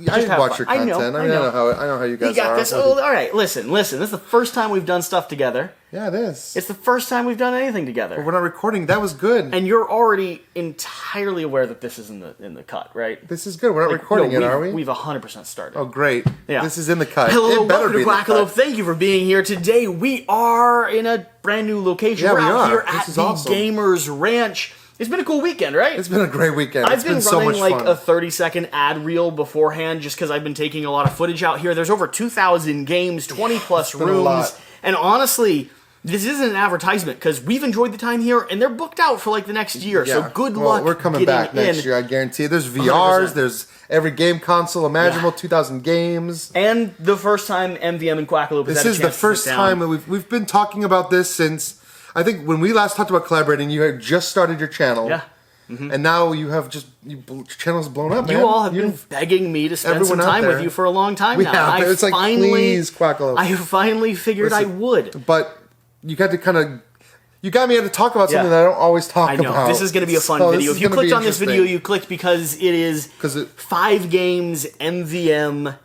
I watch your content. I know how you guys You got are. this. Oh, all right, listen. This is the first time we've done stuff together. Yeah, it is. It's the first time we've done anything together. But we're not recording. That was good. And you're already entirely aware that this is in the cut, right? This is good. We're not recording it, are we? We've 100% started. Oh, great. Yeah. This is in the cut. Hello, it better welcome to be Quackalope. Thank you for being here. Today we are in a brand new location. Yeah, we're out here This at is the awesome. Gamers Ranch. It's been a cool weekend, right? It's been a great weekend. I've been so running much like fun. a 30-second ad reel beforehand just because I've been taking a lot of footage out here. There's over 2,000 games, 20-plus been a rooms. lot. And honestly, this isn't an advertisement because we've enjoyed the time here and they're booked out for like the next year. Yeah. So good luck. We're coming back next year, I guarantee. There's VRs, 100%. there's every game console imaginable, 2,000 games. And the first time MvM and Quackalope has This had a is chance the first to sit down. time that we've been talking about this since, I think when we last talked about collaborating, you had just started your channel. Yeah. And now you have your channel's blown up, man. You all have been begging me to spend some everyone out time there. with you for a long time We now. have. It's like, please, Quackalope. I finally figured I Listen, would. But you got to kind of... You got me to talk about something Yeah. that I don't always talk I know. about. This is going to be a fun So video. this If you is gonna clicked be on this video, interesting. you clicked because it is 5 games MvM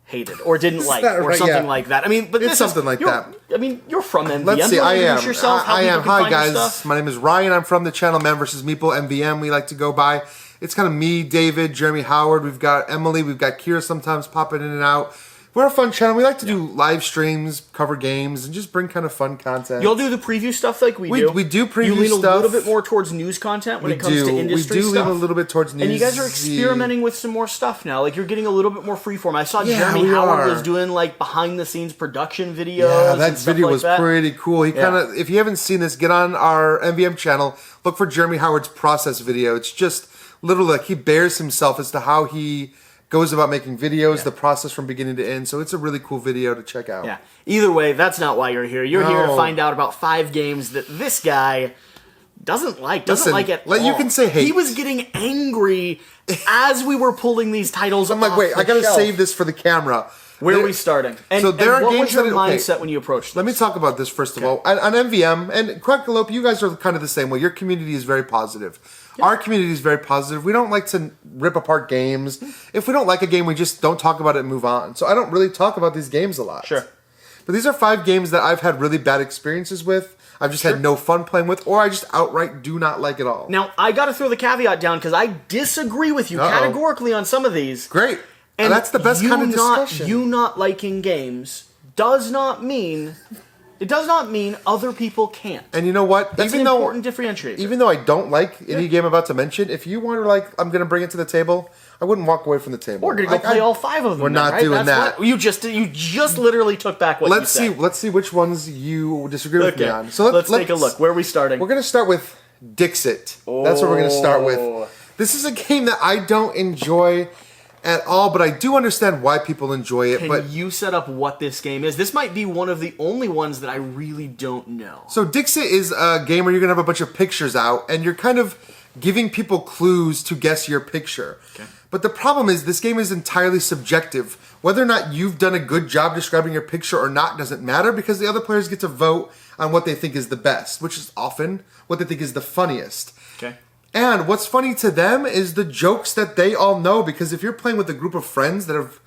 hated or didn't like that or right? something Yeah. like that. I mean, but It's this something is, like you're- that. I mean, you're from MvM. Let's see, You wanna I am. introduce yourself, how I people am. can Hi, find your guys. stuff? My name is Ryan. I'm from the channel Man vs. Meeple, MvM. We like to go by. It's kind of me, David, Jeremy Howard. We've got Emily. We've got Kira sometimes popping in and out. We're a fun channel. We like to do live streams, cover games, and just bring kind of fun content. You'll do the preview stuff like we do. We do preview You lean stuff. a little bit more towards news content when it comes to industry stuff. We do lean a little bit towards news. And you guys are experimenting with some more stuff now. Like, you're getting a little bit more freeform. I saw Jeremy we Howard are. was doing, like, behind-the-scenes production videos. Yeah, that and stuff video like was that. pretty cool. He kind of, if you haven't seen this, get on our MvM channel, look for Jeremy Howard's process video. It's just literally like he bears himself as to how he goes about making videos, the process from beginning to end. So it's a really cool video to check out. Yeah. Either way, that's not why you're here. You're here to No. find out about 5 games that this guy doesn't like Listen, at all. you can say hate. He was getting angry as we were pulling these titles I'm like, off wait, the I gotta shelf. save this for the camera. Where are we starting? And, So there and are what games was your that mindset when you approached this? Let me talk about this first of all. On MvM and Quackalope, you guys are kind of the same way. Your community is very positive. Our community is very positive. We don't like to rip apart games. If we don't like a game, we just don't talk about it and move on. So I don't really talk about these games a lot. Sure. But these are 5 games that I've had really bad experiences with. I've just had no fun playing with, or I just outright do not like at all. Now, I got to throw the caveat down because I disagree with you categorically on some of these. Great. And that's the best kind of discussion. You not liking games does not mean other people can't. And you know what? That's an important differentiator. Even though I don't like any game I'm about to mention, if you want to I'm going to bring it to the table, I wouldn't walk away from the table. We're going to go play all 5 of them. We're not right? doing That's that. What, you just literally took back what you said. Let's see which ones you disagree with me on. So let's take a look. Where are we starting? We're going to start with Dixit. That's what we're going to start with. This is a game that I don't enjoy at all, but I do understand why people enjoy it. Can you set up what this game is? This might be one of the only ones that I really don't know. So Dixit is a game where you're going to have a bunch of pictures out, and you're kind of giving people clues to guess your picture. Okay. But the problem is this game is entirely subjective. Whether or not you've done a good job describing your picture or not doesn't matter because the other players get to vote on what they think is the best, which is often what they think is the funniest. Okay. And what's funny to them is the jokes that they all know, because if you're playing with a group of friends that have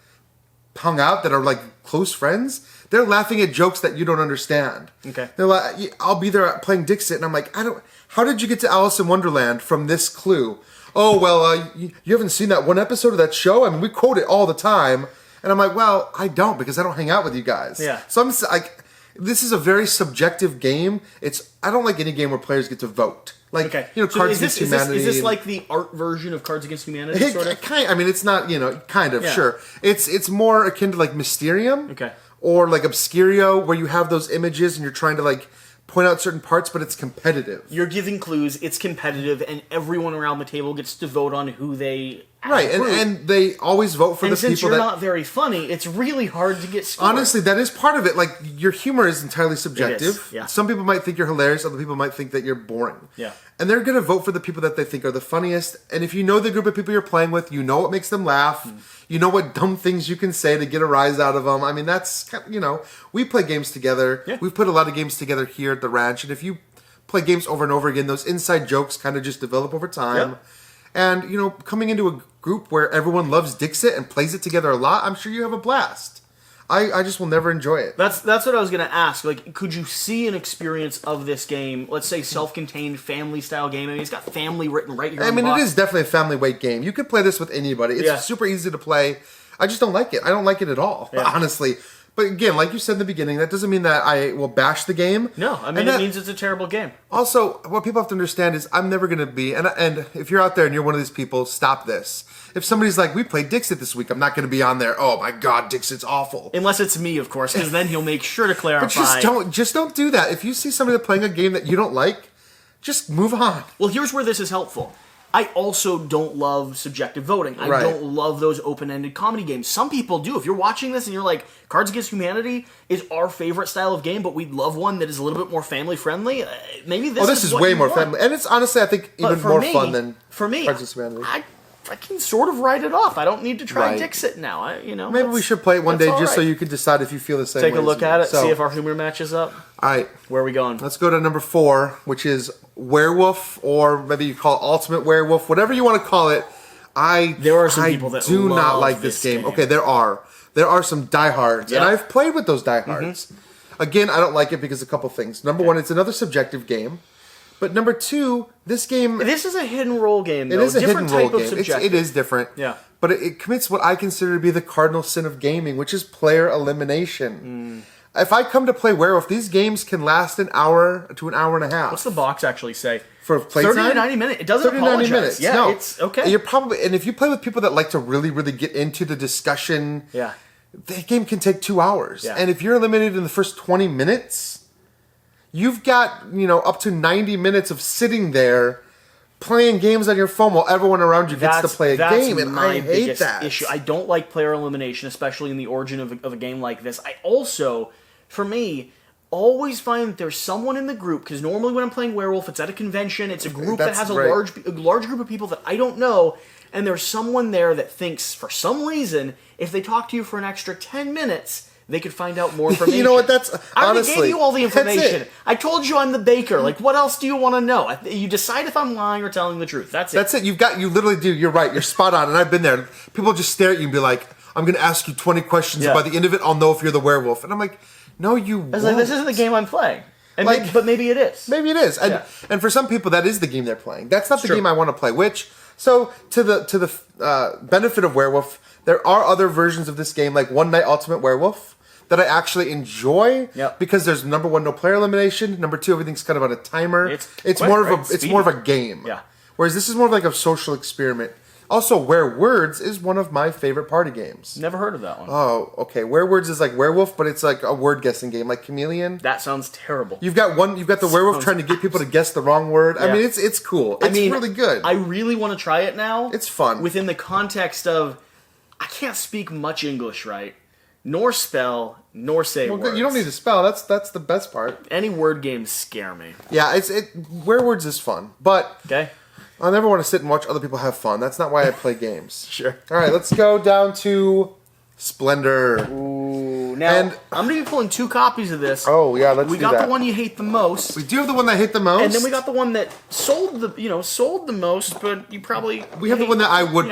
hung out, that are like close friends, they're laughing at jokes that you don't understand. Okay. They're like, I'll be there playing Dixit, and I'm like, how did you get to Alice in Wonderland from this clue? Oh, well, you haven't seen that one episode of that show? I mean, we quote it all the time. And I'm like, well, I don't, because I don't hang out with you guys. Yeah. So I'm like, this is a very subjective game. I don't like any game where players get to vote. Like, Okay. Cards Against Humanity. Is this like the art version of Cards Against Humanity, sort of? I mean, it's not, kind of, sure. It's more akin to like Mysterium. Okay. Or like Obscurio, where you have those images and you're trying to like point out certain parts, but it's competitive. You're giving clues, it's competitive, and everyone around the table gets to vote on who they... Right, and they always vote for the people that... And since you're not very funny, it's really hard to get scored. Honestly, that is part of it. Like, your humor is entirely subjective. It is, yeah. Some people might think you're hilarious, other people might think that you're boring. Yeah. And they're going to vote for the people that they think are the funniest. And if you know the group of people you're playing with, you know what makes them laugh. You know what dumb things you can say to get a rise out of them. I mean, that's, we play games together. Yeah. We've put a lot of games together here at the ranch. And if you play games over and over again, those inside jokes kind of just develop over time. Yep. And, coming into group where everyone loves Dixit and plays it together a lot, I'm sure you have a blast. I just will never enjoy it. That's what I was going to ask. Like, could you see an experience of this game, let's say self-contained family-style game? I mean, it's got family written right here on the box. It is definitely a family-weight game. You could play this with anybody. It's super easy to play. I just don't like it. I don't like it at all, honestly. But again, like you said in the beginning, that doesn't mean that I will bash the game. No, I mean, it means it's a terrible game. Also, what people have to understand is I'm never going to be, and if you're out there and you're one of these people, stop this. If somebody's like, we played Dixit this week, I'm not going to be on there, oh my god, Dixit's awful. Unless it's me, of course, because then he'll make sure to clarify. But just don't do that. If you see somebody playing a game that you don't like, just move on. Well, here's where this is helpful. I also don't love subjective voting. I don't love those open-ended comedy games. Some people do. If you're watching this and you're like, Cards Against Humanity is our favorite style of game, but we'd love one that is a little bit more family-friendly, maybe this is way more family. And it's honestly, I think, even more fun than Cards Against Humanity. I can sort of write it off. I don't need to try Dixit now. Maybe we should play it one day just so you can decide if you feel the same way. Take a look at it, see if our humor matches up. All right. Where are we going? Let's go to number 4, which is Werewolf, or maybe you call it Ultimate Werewolf, whatever you want to call it. There are some people that do not like this game. Okay, there are some diehards, and I've played with those diehards. Again, I don't like it because of a couple things. Number one, it's another subjective game. But number 2, this game... This is a hidden role game, though. It is a hidden role game. It is different. Yeah. But it commits what I consider to be the cardinal sin of gaming, which is player elimination. If I come to play Werewolf, these games can last an hour to an hour and a half. What's the box actually say? For playtime? 30 to 90 minutes. It doesn't apologize. 90 minutes. Yeah, no. it's okay. And if you play with people that like to really, really get into the discussion, the game can take 2 hours. Yeah. And if you're eliminated in the first 20 minutes... You've got, up to 90 minutes of sitting there playing games on your phone while everyone around you gets to play a game, and I hate that. Issue. I don't like player elimination, especially in the origin of a game like this. I also, for me, always find that there's someone in the group, because normally when I'm playing Werewolf, it's at a convention, it's a group that has a large group of people that I don't know, and there's someone there that thinks, for some reason, if they talk to you for an extra 10 minutes... they could find out more information. You know what? That's I already honestly, gave you all the information. I told you I'm the baker. Like, what else do you want to know? You decide if I'm lying or telling the truth. That's it. That's it. You literally do. You're right. You're spot on. And I've been there. People just stare at you and be like, "I'm going to ask you 20 questions. And by the end of it, I'll know if you're the werewolf." And I'm like, "No, you won't." Like, this isn't the game I'm playing. And but maybe it is. Maybe it is. And for some people, that is the game they're playing. That's not the game I want to play. So to the benefit of Werewolf, there are other versions of this game, like One Night Ultimate Werewolf, that I actually enjoy because there's number 1, no player elimination. Number 2, everything's kind of on a timer. It's more of a game. Yeah. Whereas this is more of like a social experiment. Also, Werewords is one of my favorite party games. Never heard of that one. Oh, okay. Werewords is like Werewolf, but it's like a word guessing game, like Chameleon. That sounds terrible. You've got the werewolf trying to get people to guess the wrong word. I mean, it's cool. It's really good. I really want to try it now. It's fun. Within the context of, I can't speak much English, right? Nor spell, nor say words. You don't need to spell. That's the best part. Any word games scare me. Yeah, Werewords is fun, but I never want to sit and watch other people have fun. That's not why I play games. Sure. All right, let's go down to Splendor. Ooh, now I'm going to be pulling 2 copies of this. Oh yeah, let's do that. We got the one you hate the most. We do have the one that I hate the most, and then we got the one that sold the most, but you probably we have the one that I would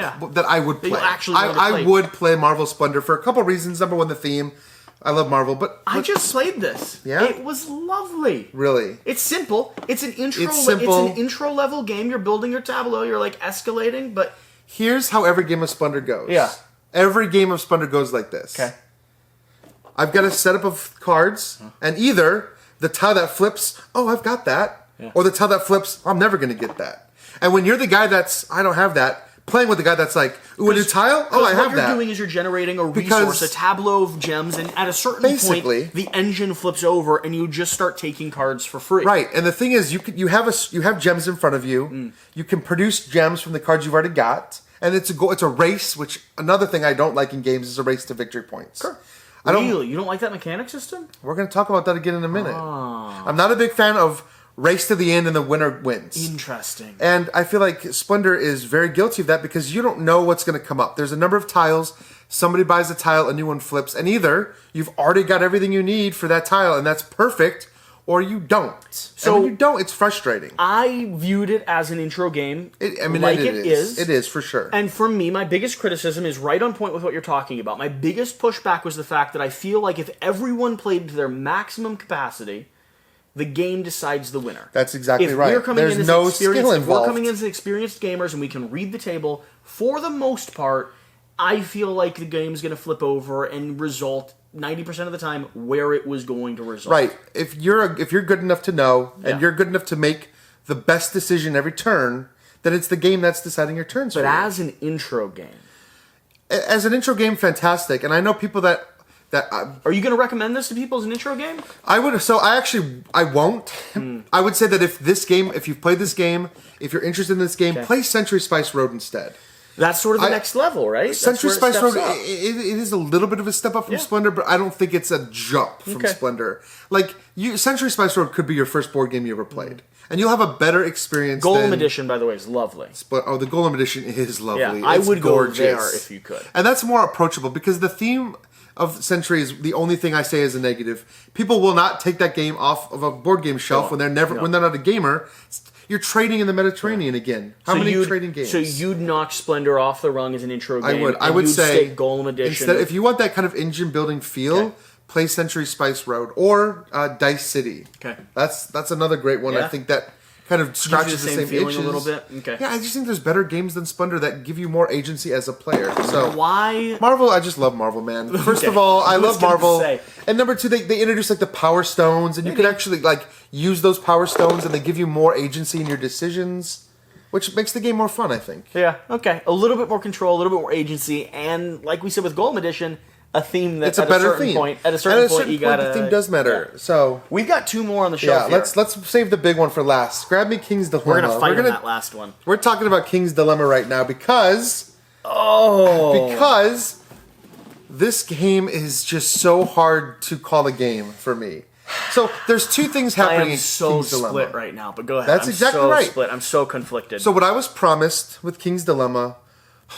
play. I would play Marvel Splendor for a couple reasons. Number 1, the theme. I love Marvel, but I just played this. Yeah, it was lovely. Really, it's simple. It's an intro. It's simple. It's an intro level game. You're building your tableau. You're like escalating, but here's how every game of Splendor goes. Yeah, every game of Splendor goes like this. Okay. I've got a setup of cards, and either the tile that flips, oh, I've got that, or the tile that flips, I'm never going to get that. And when you're the guy I don't have that, playing with the guy that's like, ooh, a new tile? Oh, I have that. What you're doing is you're generating a resource, a tableau of gems, and at a certain point, the engine flips over, and you just start taking cards for free. Right, and the thing is, you have gems in front of you. You can produce gems from the cards you've already got, and it's a race. Which another thing I don't like in games is a race to victory points. Sure. Really, you don't like that mechanic system? We're going to talk about that again in a minute. I'm not a big fan of race to the end and the winner wins. Interesting. And I feel like Splendor is very guilty of that because you don't know what's going to come up. There's a number of tiles. Somebody buys a tile, a new one flips, and either you've already got everything you need for that tile, and that's perfect, or you don't. So and when you don't, it's frustrating. I viewed it as an intro game. It is. It is, for sure. And for me, my biggest criticism is right on point with what you're talking about. My biggest pushback was the fact that I feel like if everyone played to their maximum capacity, the game decides the winner. That's exactly right. There's no skill involved. If we're coming in as experienced gamers and we can read the table, for the most part, I feel like the game's going to flip over and result 90% of the time where it was going to result. Right. If you're good enough to know and you're good enough to make the best decision every turn, then it's the game that's deciding your turns. But as an intro game, fantastic. And I know people that are you going to recommend this to people as an intro game? I would. So I won't. I would say that if you've played this game, if you're interested in this game, play Century Spice Road instead. That's sort of the next level, right? Century Spice Road, it is a little bit of a step up from Splendor, but I don't think it's a jump from Splendor. Like, Century Spice Road could be your first board game you ever played. And you'll have a better experience Golem Edition, by the way, is lovely. The Golem Edition is lovely. Yeah, I would go there if you could. And that's more approachable, because the theme of Century is the only thing I say is a negative. People will not take that game off of a board game shelf when they're not a gamer. You're trading in the Mediterranean again. How many trading games? So you'd knock Splendor off the rung as an intro game. I would say Golem Edition. Instead, if you want that kind of engine building feel, play Century Spice Road or Dice City. Okay, that's another great one. I think that kind of scratches the same feeling itches a little bit. Okay. Yeah, I just think there's better games than Splendor that give you more agency as a player. So why Marvel? I just love Marvel, man. First of all, I love Marvel. And number two, they introduce like the Power Stones, and you can actually like use those Power Stones, and they give you more agency in your decisions, which makes the game more fun, I think. Yeah. Okay. A little bit more control, a little bit more agency, and like we said with Golem Edition, a theme that's at a certain point. At a certain point, you gotta. The theme does matter. So we've got two more on the shelf. Yeah, let's save the big one for last. Grab me King's Dilemma. We're gonna fight on that last one. We're talking about King's Dilemma right now because this game is just so hard to call a game for me. So there's two things happening in King's Dilemma. I'm so split right now, but go ahead. That's exactly right. Split. I'm so conflicted. So what I was promised with King's Dilemma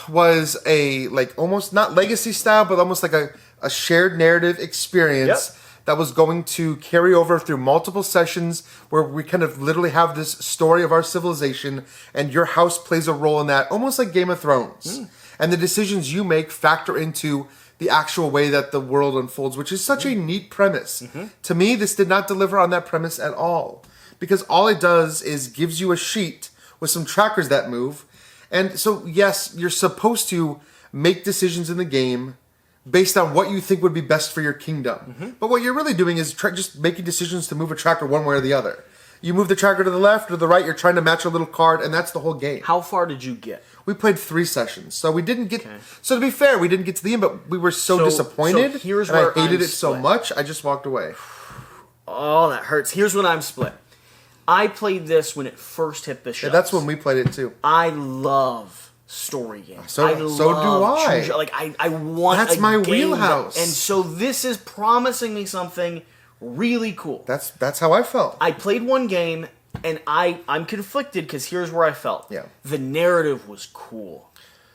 was a almost not legacy style, but almost like a shared narrative experience that was going to carry over through multiple sessions where we kind of literally have this story of our civilization and your house plays a role in that, almost like Game of Thrones. And the decisions you make factor into the actual way that the world unfolds, which is such a neat premise. To me, this did not deliver on that premise at all, because all it does is gives you a sheet with some trackers that move. And so, yes, you're supposed to make decisions in the game based on what you think would be best for your kingdom. But what you're really doing is just making decisions to move a tracker one way or the other. You move the tracker to the left or the right, you're trying to match a little card, and that's the whole game. How far did you get? We played 3 sessions, so we didn't get... So to be fair, we didn't get to the end, but we were so disappointed, here's and where I hated I'm it so much, I just walked away. Oh, that hurts. Here's when I'm split. I played this when it first hit the shelves. Yeah, that's when we played it too. I love story games. So do I. I want That's my wheelhouse. And so this is promising me something really cool. That's how I felt. I played one game, and I'm conflicted because here's where I felt. Yeah. The narrative was cool.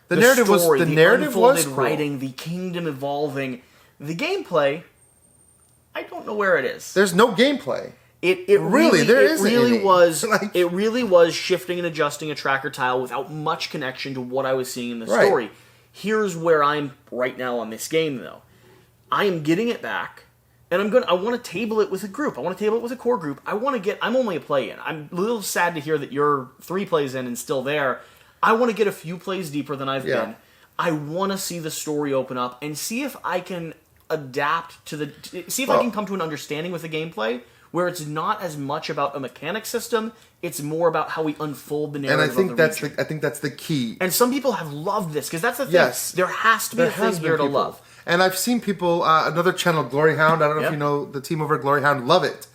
The narrative was cool. Writing, the kingdom evolving, the gameplay. I don't know where it is. There's no gameplay. It really was shifting and adjusting a tracker tile without much connection to what I was seeing in the story. Here's where I'm right now on this game, though. I am getting it back, and I want to table it with a group. I want to table it with a core group. I'm only a play in. I'm a little sad to hear that you're 3 plays in and still there. I want to get a few plays deeper than I've been. I want to see the story open up and see if I can adapt to I can come to an understanding with the gameplay where it's not as much about a mechanic system, it's more about how we unfold the narrative. And I think that's the key. And some people have loved this because that's the thing. Yes, there has to be a thing here to love. And I've seen people, another channel, Gloryhound. I don't know if you know the team over at Gloryhound. Love it.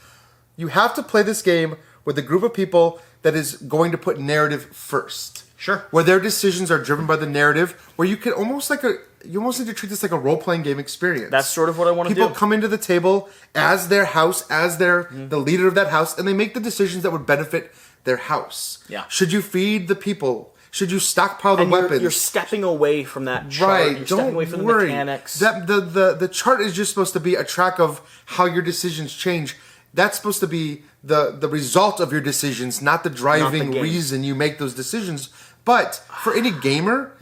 You have to play this game with a group of people that is going to put narrative first. Sure. Where their decisions are driven by the narrative, where you can almost need to treat this like a role-playing game experience. That's sort of what I want to do. People come into the table as their house, as the leader of that house, and they make the decisions that would benefit their house. Yeah. Should you feed the people? Should you stockpile the weapons? You're stepping away from that chart. Right. You're stepping away from the mechanics. The chart is just supposed to be a track of how your decisions change. that's supposed to be the result of your decisions, not the driving reason you make those decisions. But for any gamer,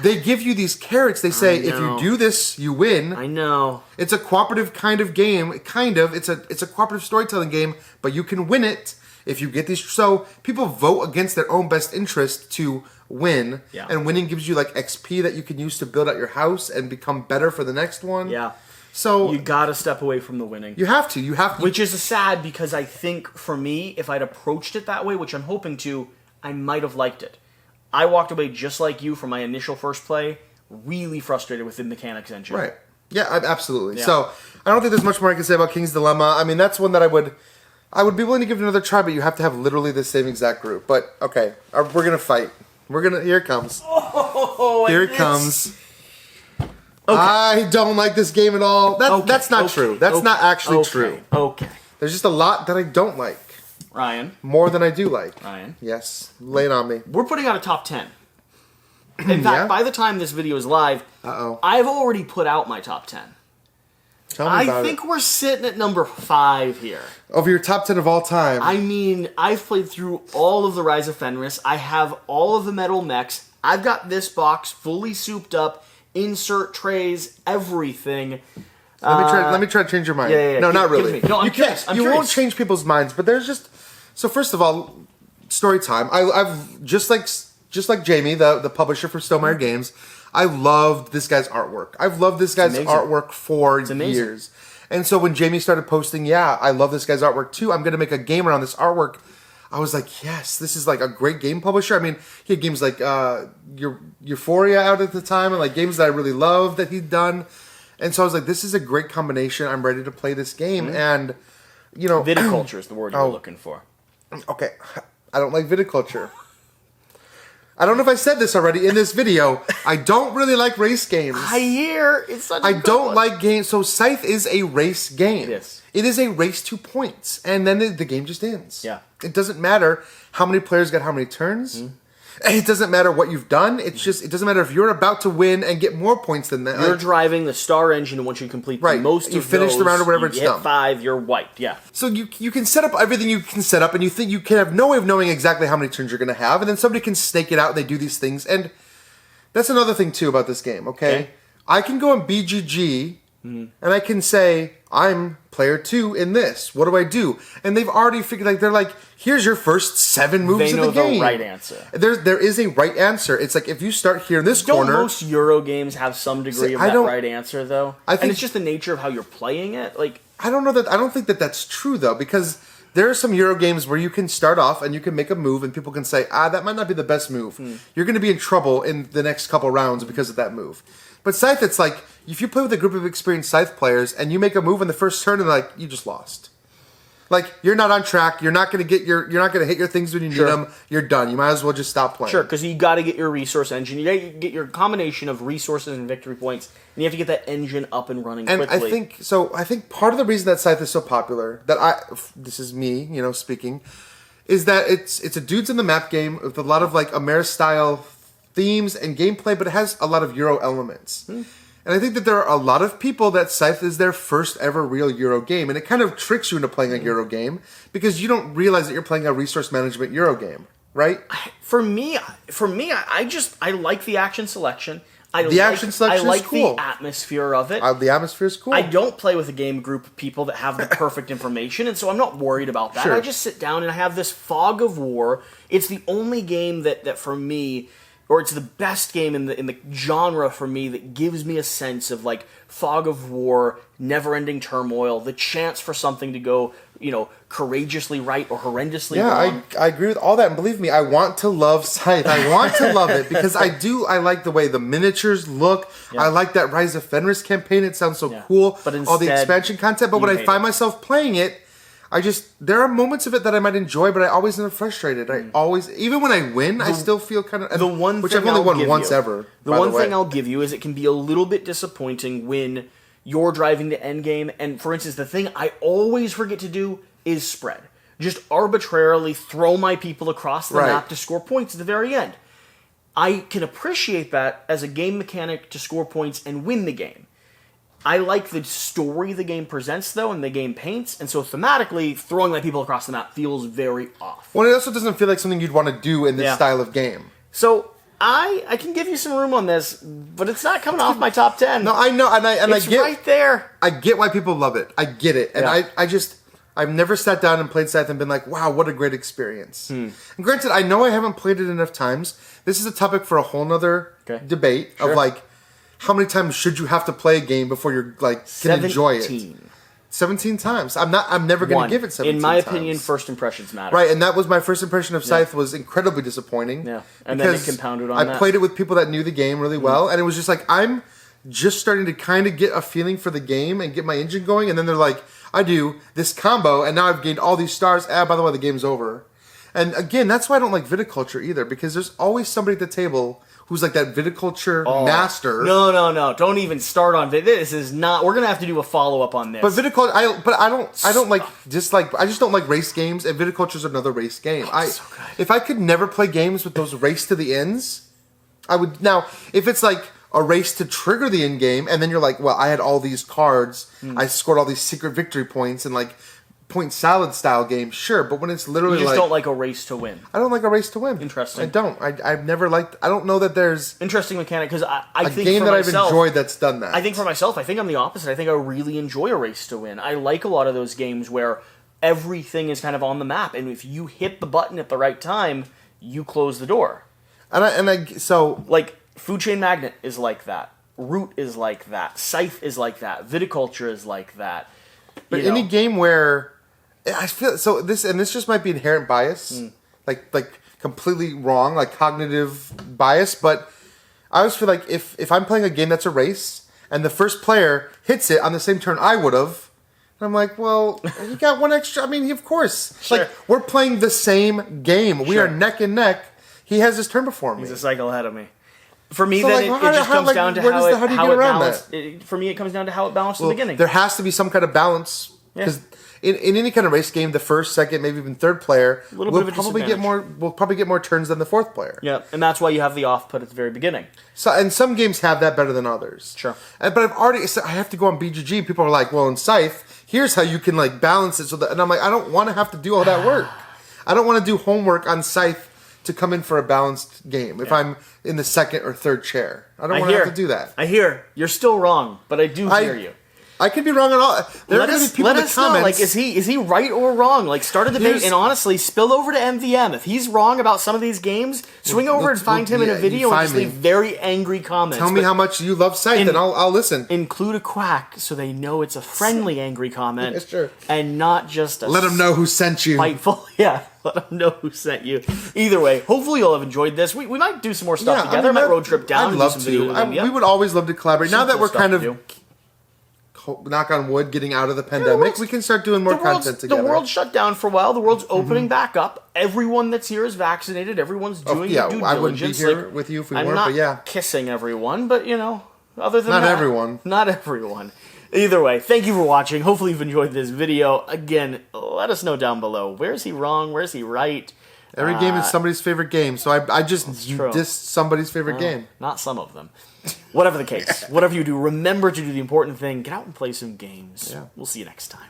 they give you these carrots. They say, if you do this, you win. I know. It's a cooperative kind of game. Kind of. It's a cooperative storytelling game, but you can win it if you get these. So people vote against their own best interest to win. Yeah. And winning gives you like XP that you can use to build out your house and become better for the next one. Yeah. So you gotta step away from the winning. You have to. Which is sad because I think for me, if I'd approached it that way, which I'm hoping to, I might have liked it. I walked away just like you from my initial first play, really frustrated with the mechanics engine. Right. Yeah, absolutely. Yeah. So I don't think there's much more I can say about King's Dilemma. I mean, that's one that I would be willing to give it another try, but you have to have literally the same exact group. But okay, we're gonna fight. Here it comes. Here it comes. Okay. I don't like this game at all. That's not true. That's not actually true. Okay. There's just a lot that I don't like. Ryan. More than I do like. Ryan. Yes. Lay it on me. We're putting out a top 10. In fact, by the time this video is live, I've already put out my top 10. Tell me about I think we're sitting at number 5 here. Of your top 10 of all time. I mean, I've played through all of the Rise of Fenris. I have all of the metal mechs. I've got this box fully souped up, insert trays, everything. Let me try to change your mind. Yeah. No, not really. No, I'm curious. You won't change people's minds, but there's just... So first of all, story time. I've just like Jamie, the publisher for Stonemaier Games, I loved this guy's artwork. I've loved this guy's artwork for years. And so when Jamie started posting, I love this guy's artwork too. I'm going to make a game around this artwork. I was like, yes, this is like a great game publisher. I mean, he had games like Euphoria out at the time and like games that I really loved that he'd done. And so I was like, this is a great combination. I'm ready to play this game. And, you know... Viticulture is the word you were looking for. Okay, I don't like viticulture. I don't know if I said this already in this video. I don't really like race games. I hear it's such a I don't like games. So Scythe is a race game. Yes. It is a race to points. And then the game just ends. Yeah. It doesn't matter how many players get how many turns. It doesn't matter what you've done. It's just, it doesn't matter if you're about to win and get more points than that. You're driving the star engine, and once you complete most you of finish those, the round or whatever, it's done. 5, you're wiped, yeah. So you can set up everything you can set up, and you think you can have no way of knowing exactly how many turns you're going to have, and then somebody can stake it out, and they do these things, and that's another thing, too, about this game, okay? I can go on BGG, and I can say, I'm player 2 in this. What do I do? And they've already figured, like, they're like, here's your first 7 moves of the game. They know the right answer. There is a right answer. It's like, if you start here in this corner... Don't most Euro games have some degree of that right answer, though? And it's just the nature of how you're playing it? Like, I don't know that... I don't think that that's true, though, because there are some Euro games where you can start off and you can make a move and people can say, that might not be the best move. You're going to be in trouble in the next couple rounds because of that move. But Scythe, it's like, if you play with a group of experienced Scythe players and you make a move in the first turn and like, you just lost. Like, you're not on track, you're not going to you're not going to hit your things when you need them, you're done. You might as well just stop playing. Sure, because you got to get your resource engine, you got to get your combination of resources and victory points, and you have to get that engine up and running quickly. And I think part of the reason that Scythe is so popular, this is me, speaking, is that it's a dudes in the map game with a lot of like Ameris-style themes and gameplay, but it has a lot of Euro elements. And I think that there are a lot of people that Scythe is their first ever real Euro game, and it kind of tricks you into playing a Euro game because you don't realize that you're playing a resource management Euro game, right? For me, I like the action selection. I like cool. the atmosphere of it. The atmosphere is cool. I don't play with a game group of people that have the perfect information, and so I'm not worried about that. Sure. I just sit down and I have this fog of war. It's the only game that for me... or it's the best game in the genre for me that gives me a sense of like fog of war, never-ending turmoil, the chance for something to go, courageously right or horrendously wrong. Yeah, I agree with all that, and believe me, I want to love Scythe. I want to love it because I like the way the miniatures look. Yeah. I like that Rise of Fenris campaign. It sounds so cool. But instead, all the expansion content. But when I find myself playing it, there are moments of it that I might enjoy, but I always end up frustrated. I always, even when I win, I still feel kind of... which I've only won once ever. The one thing I'll give you is it can be a little bit disappointing when you're driving to endgame, and for instance, the thing I always forget to do is spread. Just arbitrarily throw my people across the map to score points at the very end. I can appreciate that as a game mechanic to score points and win the game. I like the story the game presents, though, and the game paints, and so thematically, throwing my people across the map feels very off. Well, it also doesn't feel like something you'd want to do in this style of game. So, I can give you some room on this, but it's not coming off my top 10. No, I know, and I get... right there. I get why people love it. I get it. And I've never sat down and played Scythe and been like, wow, what a great experience. And granted, I know I haven't played it enough times. This is a topic for a whole nother debate of like, how many times should you have to play a game before you're like can enjoy it? 17 times. I'm never going to give it 17 times. In my opinion, first impressions matter. Right, and that was my first impression of Scythe was incredibly disappointing. Yeah, and then it compounded on that. I played it with people that knew the game really well, and it was just like, I'm just starting to kind of get a feeling for the game and get my engine going, and then they're like, I do this combo, and now I've gained all these stars. By the way, the game's over. And again, that's why I don't like viticulture either, because there's always somebody at the table who's like that viticulture master. No. Don't even start on this. Is not. We're gonna have to do a follow up on this. But viticulture, I don't like dislike. I just don't like race games, and viticulture's another race game. So good. If I could never play games with those race to the ends, I would. Now, if it's like a race to trigger the end game, and then you're like, well, I had all these cards, I scored all these secret victory points, and like point salad style game, sure. But when it's literally you just don't like a race to win. I don't like a race to win. Interesting. I don't. I've never liked. I don't know that there's interesting mechanic because I think game for that myself, I've enjoyed that's done that. I think for myself, I think I'm the opposite. I think I really enjoy a race to win. I like a lot of those games where everything is kind of on the map, and if you hit the button at the right time, you close the door. So like Food Chain Magnet is like that. Root is like that. Scythe is like that. Viticulture is like that. But any game where I feel so this just might be inherent bias, like completely wrong, like cognitive bias. But I always feel like if I'm playing a game that's a race and the first player hits it on the same turn I would have, I'm like, well, he got one extra. I mean, of course, Sure. like we're playing the same game. We are neck and neck. He has his turn before me. He's a cycle ahead of me. For me, So, then like, it just comes down to how do you get it around balanced. For me, it comes down to how it balanced in the beginning. There has to be some kind of balance because in any kind of race game, the first, second, maybe even third player will probably get more turns than the fourth player. Yeah, and that's why you have the off put at the very beginning. So, and some games have that better than others. Sure. But I have to go on BGG. People are like, well, in Scythe, here's how you can like balance it. And I'm like, I don't want to have to do all that work. I don't want to do homework on Scythe to come in for a balanced game if I'm in the second or third chair. I don't want to have to do that. I hear. You're still wrong, but I do hear you. I could be wrong at all. There are going to be people in the comments. Know, like, is he right or wrong? Like, start a debate and honestly spill over to MvM. If he's wrong about some of these games, swing over and find him in a video and just leave very angry comments. Tell me how much you love Scythe and I'll listen. Include a quack so they know it's a friendly angry comment. Yeah, sure. And not just a... Let them know who sent you. Spiteful. Yeah, let them know who sent you. Either way, hopefully you'll have enjoyed this. We might do some more stuff together. I might road trip down and do some videos. We would always love to collaborate. Now that we're kind of... knock on wood, getting out of the pandemic, we can start doing more content together. The world's shut down for a while. The world's opening back up. Everyone that's here is vaccinated. Everyone's doing due diligence. I wouldn't be here with you if we weren't, but I'm not kissing everyone, but, other than that. Not everyone. Either way, thank you for watching. Hopefully you've enjoyed this video. Again, let us know down below. Where is he wrong? Where is he right? Every game is somebody's favorite game, so I just dissed somebody's favorite game. Not some of them. Whatever the case, whatever you do, remember to do the important thing. Get out and play some games. Yeah. We'll see you next time.